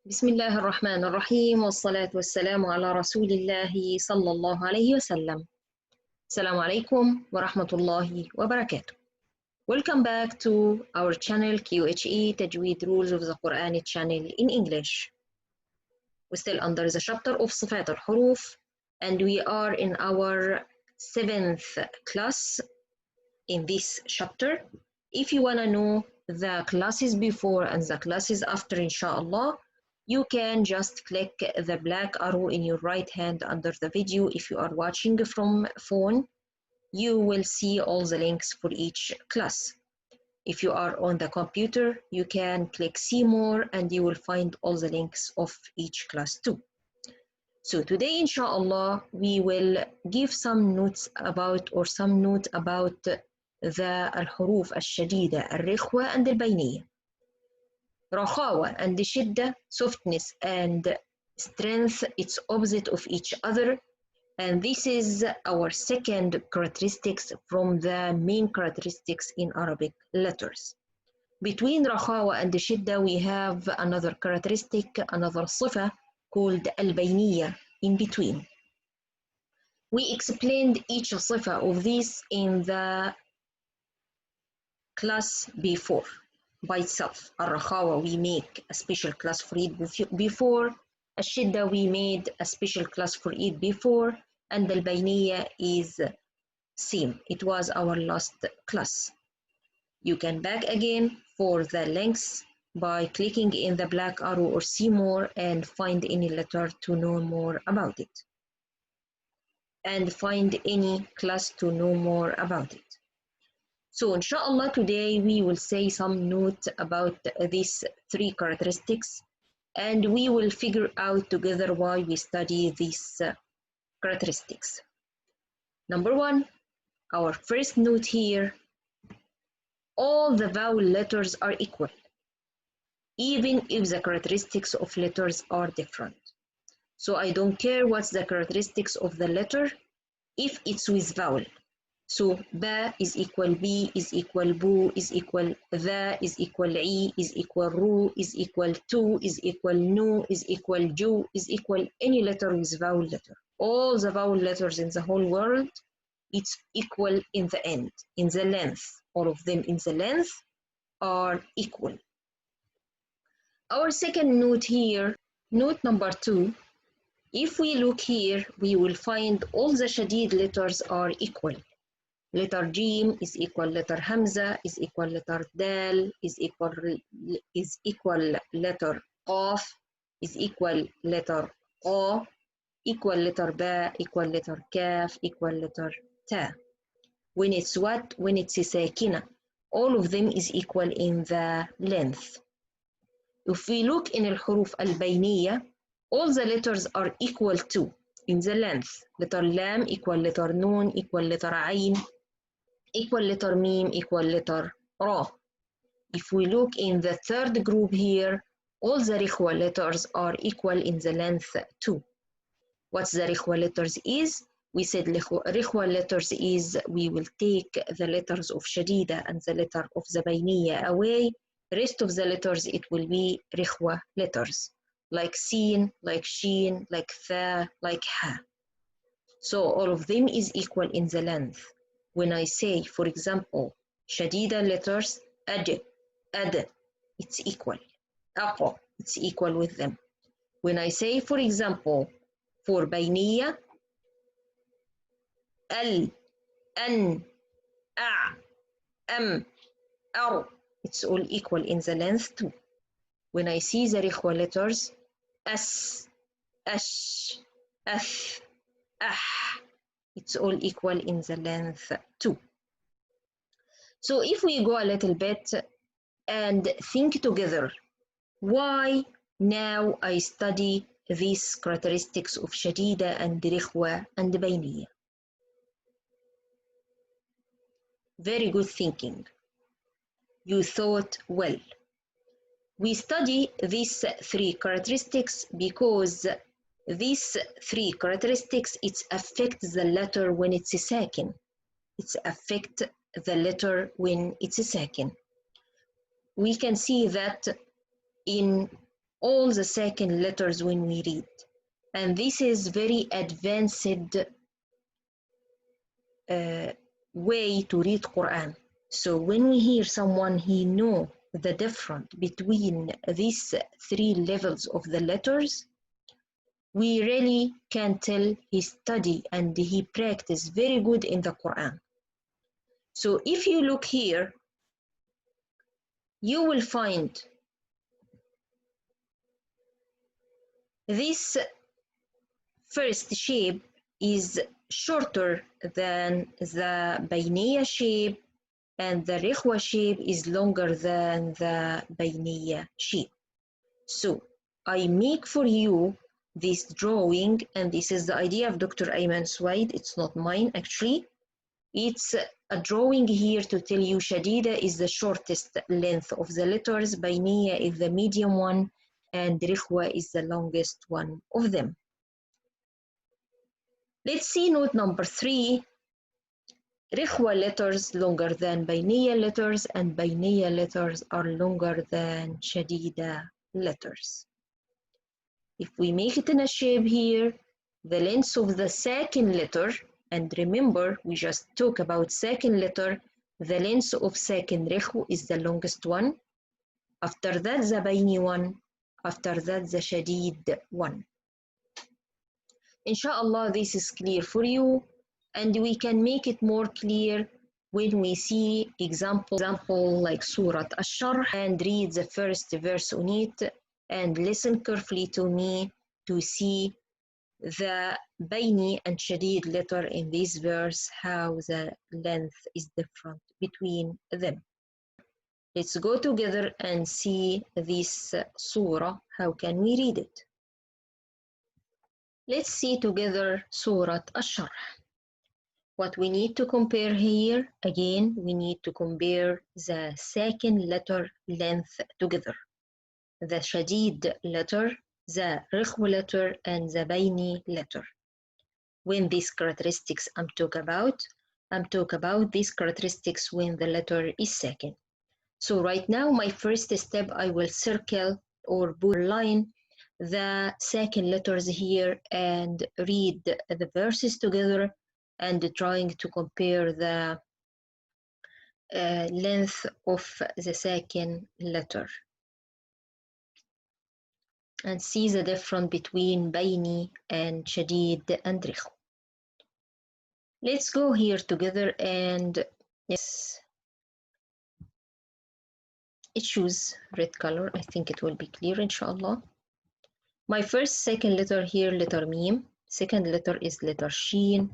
بسم الله الرحمن الرحيم والصلاة والسلام على رسول الله صلى الله عليه وسلم. السلام عليكم ورحمة الله وبركاته. Welcome back to our channel QHE Tajweed Rules of the Quran channel in English. We're still under the chapter of Sifaat Al Houroof and we are in our 7th class in this chapter. If you want to know the classes before and the classes after, inshallah, you can just click the black arrow in your right hand under the video. If you are watching from phone, you will see all the links for each class. If you are on the computer, you can click see more and you will find all the links of each class too. So today, inshallah, we will give some notes about the Al-Huroof, Al-Shadida, Al-Rekhwaa and Al-Bayni. Rakhawa and the Shidda, softness and strength, it's opposite of each other. And this is our second characteristics from the main characteristics in Arabic letters. Between Rakhawa and the Shidda, we have another characteristic, another sifa called Al-Bayniya, in between. We explained each sifa of these in the class before. By itself. Al-Rakhawa, we make a special class for it before. Al-Shidda, we made a special class for it before. And Al-Bayniya is same. It was our last class. You can back again for the links by clicking in the black arrow or see more and find any letter to know more about it. And find any class to know more about it. So inshallah today we will say some note about these three characteristics and we will figure out together why we study these characteristics. Number one, our first note here, all the vowel letters are equal, even if the characteristics of letters are different. So I don't care what's the characteristics of the letter if it's with vowel. So ba is equal b is equal bu is equal the is equal I is equal ru is equal to is equal nu is equal ju is equal any letter with vowel letter. All the vowel letters in the whole world, it's equal in the end, in the length. All of them in the length are equal. Our second note here, note number 2, if we look here, we will find all the Shadid letters are equal. Letter Jim is equal letter Hamza, is equal letter Dal, is equal letter Qaf, is equal letter Qa, equal letter Ba, equal letter Kaf, equal letter Ta. When it's what? When it's sakina. All of them is equal in the length. If we look in Al-Huroof Al-Bayniya, all the letters are equal to in the length. Letter Lam equal letter Nun equal letter Ain, equal letter Mim equal letter Ra. If we look in the third group here, all the Rekhwaa letters are equal in the length too. What's the Rekhwaa letters is? We said Rekhwaa letters is we will take the letters of Shadida and the letter of the Bayniya away. Rest of the letters it will be Rekhwaa letters. Like Sin, like Sheen, like Tha, like Ha. So all of them is equal in the length. When I say, for example, Shadida letters, Ad, it's equal. Aqa, it's equal with them. When I say, for example, for Bayniya, Al, An, A, Ar, it's all equal in the length too. When I see the Rekhwaa letters, As, Ash, Ath, Ah, it's all equal in the length too. So if we go a little bit and think together, why now I study these characteristics of Shadida and Rekhwaa and Bayniya? Very good thinking. You thought well. We study these three characteristics because these three characteristics, it affects the letter when it's a sakin. It affects the letter when it's a sakin. We can see that in all the second letters when we read. And this is very advanced way to read Quran. So when we hear someone, he know the difference between these three levels of the letters, we really can tell he study and he practice very good in the Quran. So if you look here, you will find this first shape is shorter than the Bayniya shape, and the Rekhwaa shape is longer than the Bayniya shape. So I make for you this drawing, and this is the idea of Dr. Ayman Suwayd. It's not mine actually. It's a drawing here to tell you Shadida is the shortest length of the letters, Bayniya is the medium one, and Rekhwaa is the longest one of them. Let's see note number 3. Rekhwaa letters longer than Bayniya letters, and Bayniya letters are longer than Shadida letters. If we make it in a shape here, the length of the second letter, and remember we just talk about second letter, the length of second Rekhu is the longest one. After that the Bayni one, after that the Shadid one. Inshallah, this is clear for you, and we can make it more clear when we see example like Surah Al-Sharh, and read the first verse on it and listen carefully to me to see the Bayni and Shadid letter in this verse, how the length is different between them. Let's go together and see this surah. How can we read it? Let's see together Surah Al-Sharh. What we need to compare here, again, we need to compare the second letter length together. The Shadid letter, the Rekhwaa letter, and the Bayni letter. When these characteristics I'm talking about these characteristics when the letter is second. So right now, my first step, I will circle or line the second letters here and read the verses together and trying to compare the length of the second letter and see the difference between Bayni and Shadid and Rakhaw. Let's go here together and yes, choose red color. I think it will be clear, inshallah. My second letter here, letter Mim. Second letter is letter Shin.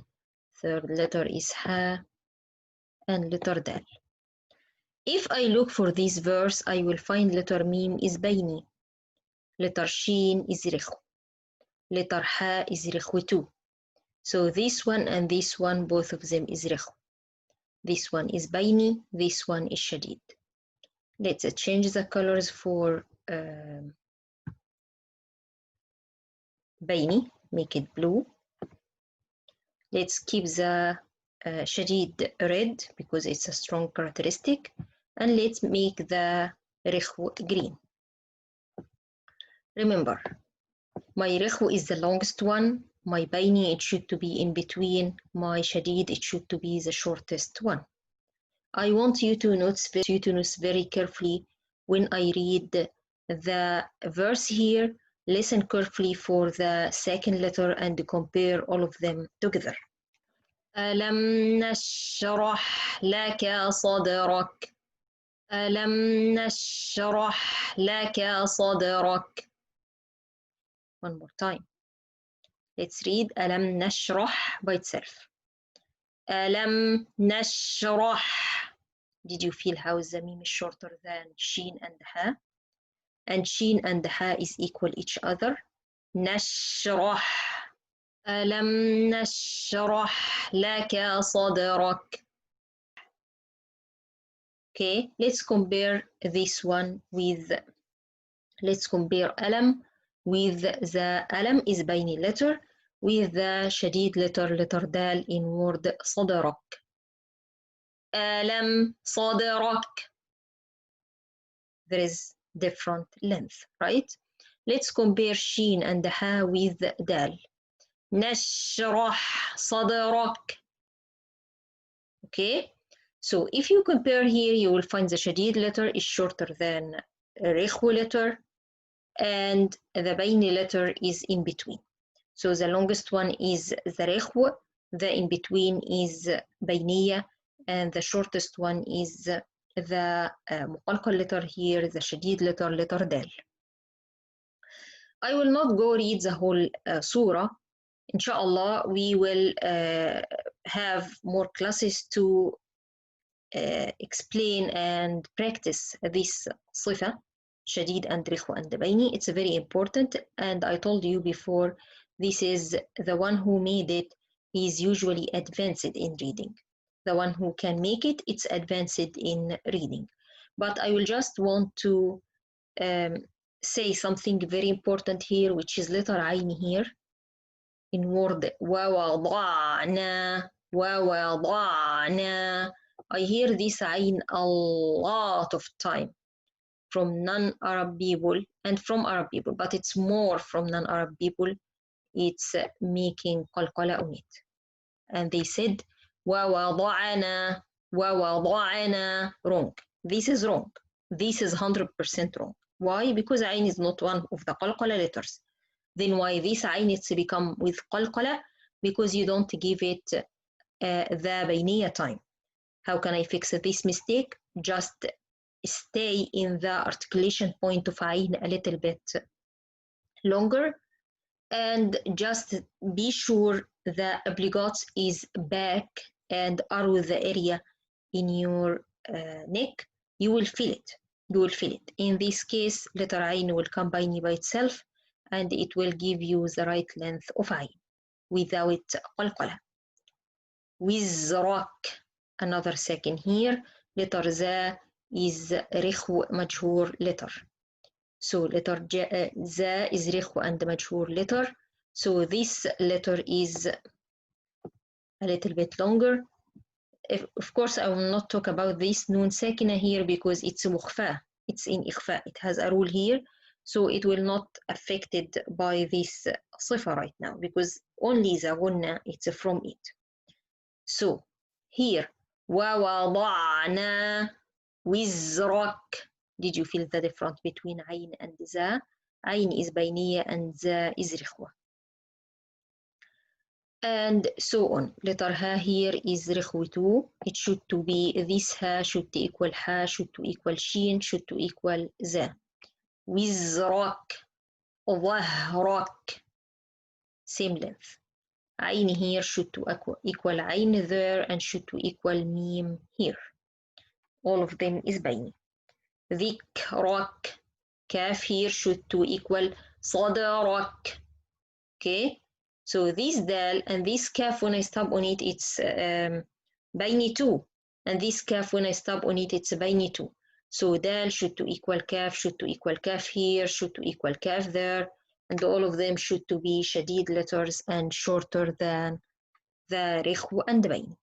Third letter is Ha. And letter Dal. If I look for this verse, I will find letter Mim is Bayni. Letter Shin is Rakhaw. Letter Ha is Rekhwaa too. So this one and this one, both of them is Rakhaw. This one is Bayni, this one is Shadid. Let's change the colors for Bayni, make it blue. Let's keep the Shadid red because it's a strong characteristic. And let's make the Rekhwaa green. Remember, my Rekhwaa is the longest one. My Bayni, it should to be in between. My Shadid, it should to be the shortest one. I want you to notice very carefully when I read the verse here. Listen carefully for the second letter and compare all of them together. ألم نشرح لك صدرك. ألم نشرح لك صدرك. One more time. Let's read ألم نشرح by itself. ألم نشرح. Did you feel how the meme is shorter than Shin and Ha? And Shin and Ha is equal each other. نشرح. ألم نشرح لك صدرك. Okay, let's compare this one with, let's compare ألم with the ألم is Bayni letter with the Shadid letter, letter Dal in word صدرك. ألم صدرك. There is different length, right? Let's compare shin and ha with dal. نشرح صدرك. Okay, so if you compare here, you will find the Shadid letter is shorter than Rekhwaa letter, and the Bayny letter is in between. So the longest one is the Rekhwaa, the in between is Bayniya, and the shortest one is the مقلقل letter here, the Shadid letter, letter Dal. I will not go read the whole surah. Inshallah, we will have more classes to explain and practice this صفة, Shadid and Rakhaw and Bainy. It's very important, and I told you before, this is the one who made it is usually advanced in reading. The one who can make it, it's advanced in reading. But I will just want to say something very important here, which is letter Ayn here in word وَوَضَعْنَا وَوَضَعْنَا. I hear this Ayn a lot of time from non-Arab people and from Arab people, but it's more from non-Arab people. It's making qalqala on it. And they said وَوَضَعْنَا وَوَضَعْنَا. Wrong. This is wrong. This is 100% wrong. Why? Because Ayn is not one of the qalqala letters. Then why this Ayn needs to become with qalqala? Because you don't give it the Bayniya time. How can I fix this mistake? Just stay in the articulation point of Ayn a little bit longer, and just be sure the obligates is back and are with the area in your neck. You will feel it. You will feel it. In this case, letter Ayn will come by itself, and it will give you the right length of Ayn without qalqala. Wizrak. Another second here. Letter za is Rekhwaa majhur letter. So letter za is Rekhwaa and majhur letter. So this letter is a little bit longer. Of course, I will not talk about this noon sakina here because it's mukhfa. It's in ikhfa. It has a rule here. So it will not affected by this صفة right now because only the gunna it's from it. So here وَوَضَعْنَا وِزْرَكَ. Did you feel the difference between Ayn and za? Ayn is Bayniya and za is Rekhwaa. And so on. Letter ha here is Rekhwaa 2. It should to be this ha should to equal ha, should to equal shin, should to equal za. Wizrak, ظهرك, same length. Ayn here should to equal Ayn there and should to equal mim here. All of them is Bayni. ذكرك, kaf here should to equal صدرك. Okay, so this dal and this kaf when I stop on it, it's Bayni 2, and this kaf when I stop on it, it's Bayni 2. So dal should to equal kaf, should to equal kaf here, should to equal kaf there, and all of them should to be Shadid letters and shorter than the Rekhwaa and Bainy.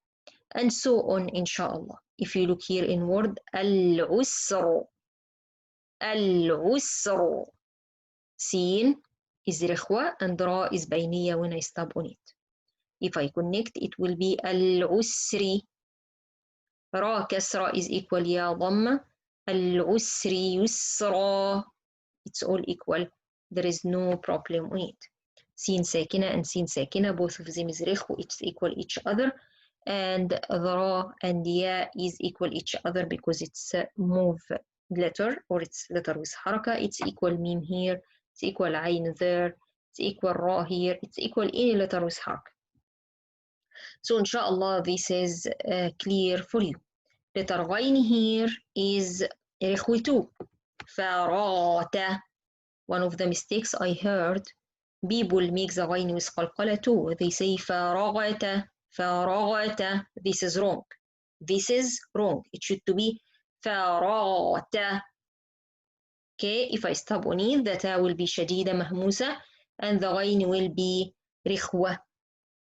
And so on, inshallah. If you look here in word, Al-Usru. Al-Usru. Sin is Rekhwaa and Ra is Bayniya when I stop on it. If I connect, it will be Al-Usri. Ra kasra is equal Ya Dhamma. Al-Usri Yusra. It's all equal. There is no problem with it. Sin sakina and sin sakina, both of them is Rekhu, it's equal each other. And the Ra and Ya is equal each other because it's a move letter, or it's letter with haraka. It's equal mim here, it's equal Ayn there, it's equal Ra here, it's equal any letter with haraka. So inshallah this is clear for you. Letter Ghayn here is Rekhwaa 2. Farata. One of the mistakes I heard, people make the Ghayn with qalqala too. They say faragata, faragata. This is wrong. This is wrong. It should to be faragata. Okay, if I stop on it, the ta will be Shadida mahmusa, and the Ghayn will be Rekhwaa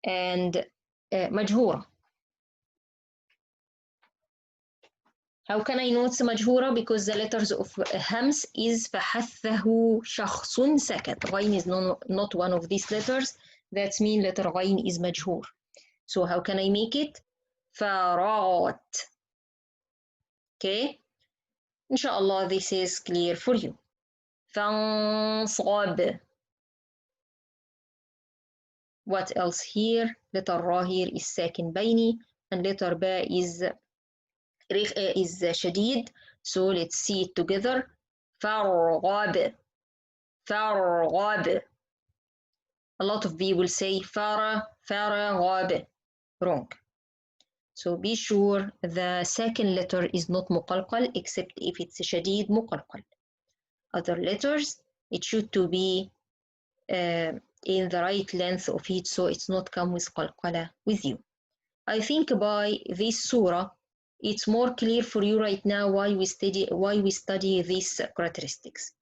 and majhura. How can I know it's مجهورة? Because the letters of همس is فحثه شخص سكت. غين is not one of these letters. That means letter غين is مجهور. So how can I make it? فراغت. Okay. Inshallah, this is clear for you. فانصاب. What else here? Letter را here is ساكن بيني, and letter با is شديد. So let's see it together. فرغاب. فرغاب. A lot of people say فرغاب. Wrong. So be sure the second letter is not مقلقل except if it's شديد مقلقل. Other letters, it should to be in the right length of it, so it's not come with قلقلة with you. I think by this surah, it's more clear for you right now why we study these characteristics.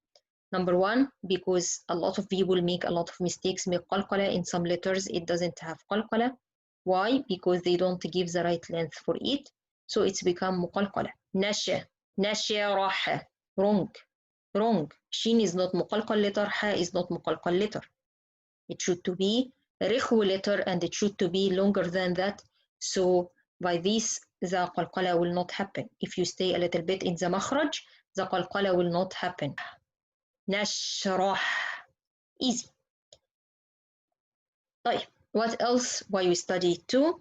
Number one, because a lot of people make a lot of mistakes, make قلقلة in some letters, it doesn't have قلقلة. Why? Because they don't give the right length for it, so it's become مقلقلة. نشا. نشا راح. Wrong. Wrong. Shin is not مقلقل letter, ha is not مقلقل letter. It should to be رخو letter and it should to be longer than that. So by this, the قلقلة will not happen. If you stay a little bit in the مخرج, the قلقلة will not happen. نشرح. Easy. طيب. What else? Why we study it too?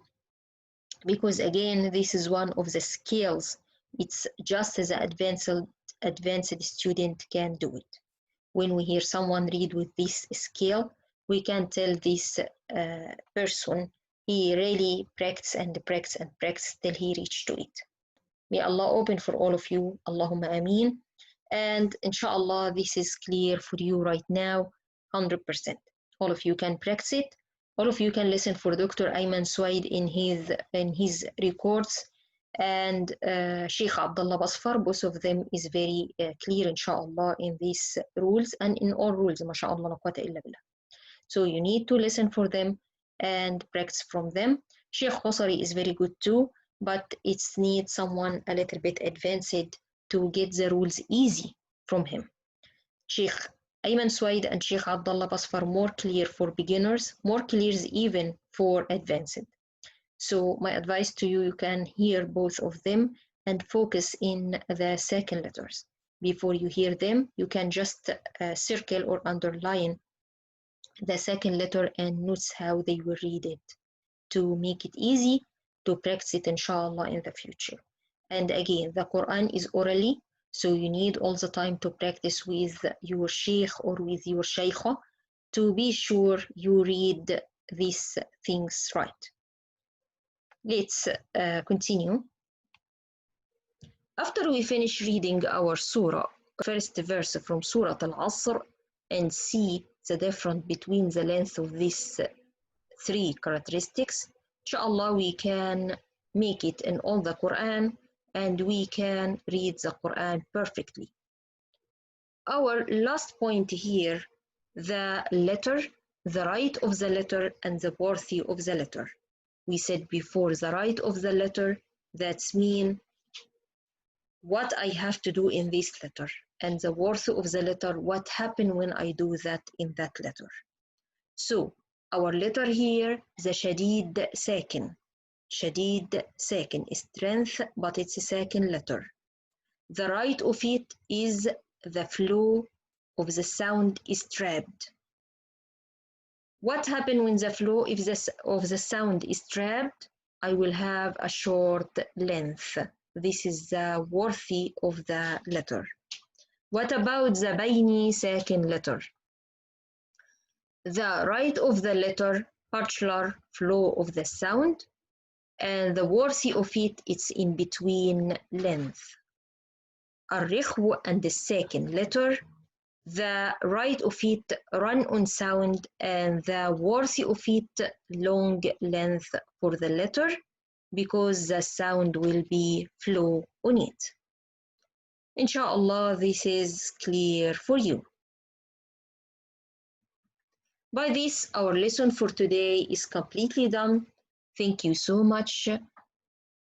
Because again, this is one of the skills. It's just as an advanced student can do it. When we hear someone read with this skill, we can tell this person he really practice and practice and practice till he reached to it. May Allah open for all of you. Allahumma ameen. And inshallah, this is clear for you right now, 100%. All of you can practice it. All of you can listen for Dr. Ayman Suwayd in his records, and Sheikh Abdullah Basfar. Both of them is very clear, inshallah, in these rules and in all rules, mashallah, la quwwata illa billah. So you need to listen for them and practice from them. Sheikh Khosari is very good too, but it needs someone a little bit advanced to get the rules easy from him. Sheikh Ayman Suwayd and Sheikh Abdullah Basfar more clear for beginners, more clear even for advanced. So my advice to you, you can hear both of them and focus in the second letters. Before you hear them, you can just circle or underline the second letter and notice how they will read it to make it easy to practice it, inshallah, in the future. And again, the Quran is orally, so you need all the time to practice with your sheikh or with your shaykha to be sure you read these things right. Let's continue. After we finish reading our surah, first verse from Surah Al-Asr, and see the difference between the length of these three characteristics, inshallah we can make it in all the Quran and we can read the Quran perfectly. Our last point here, the letter, the right of the letter and the worthy of the letter. We said before, the right of the letter, that's mean what I have to do in this letter, and the worthy of the letter, what happened when I do that in that letter. So our letter here, the Shadid sakin. Shadid sakin is strength, but it's a second letter. The right of it is the flow of the sound is trapped. What happens when the flow of the sound is trapped? I will have a short length. This is the worthy of the letter. What about the bayny second letter? The right of the letter, partial flow of the sound, and the worthy of it, it's in between length. Al-Rakhawa and the second letter, the right of it run on sound and the worthy of it long length for the letter because the sound will be flow on it. Inshallah, this is clear for you. By this, our lesson for today is completely done. Thank you so much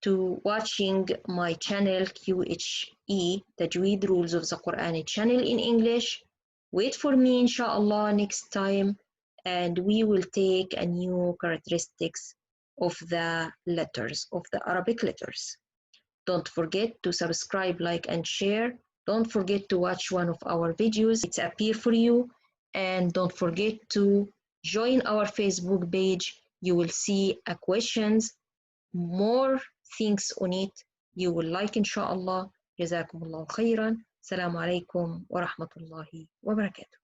to watching my channel QHE Tajweed Rules of the Quran channel in English. Wait for me inshallah next time, and we will take a new characteristics of the letters, of the Arabic letters. Don't forget to subscribe, like, and share. Don't forget to watch one of our videos. It's appear for you. And don't forget to join our Facebook page. You will see a questions, more things on it. You will like inshallah. جزاكم الله خيرا. السلام عليكم ورحمة الله وبركاته.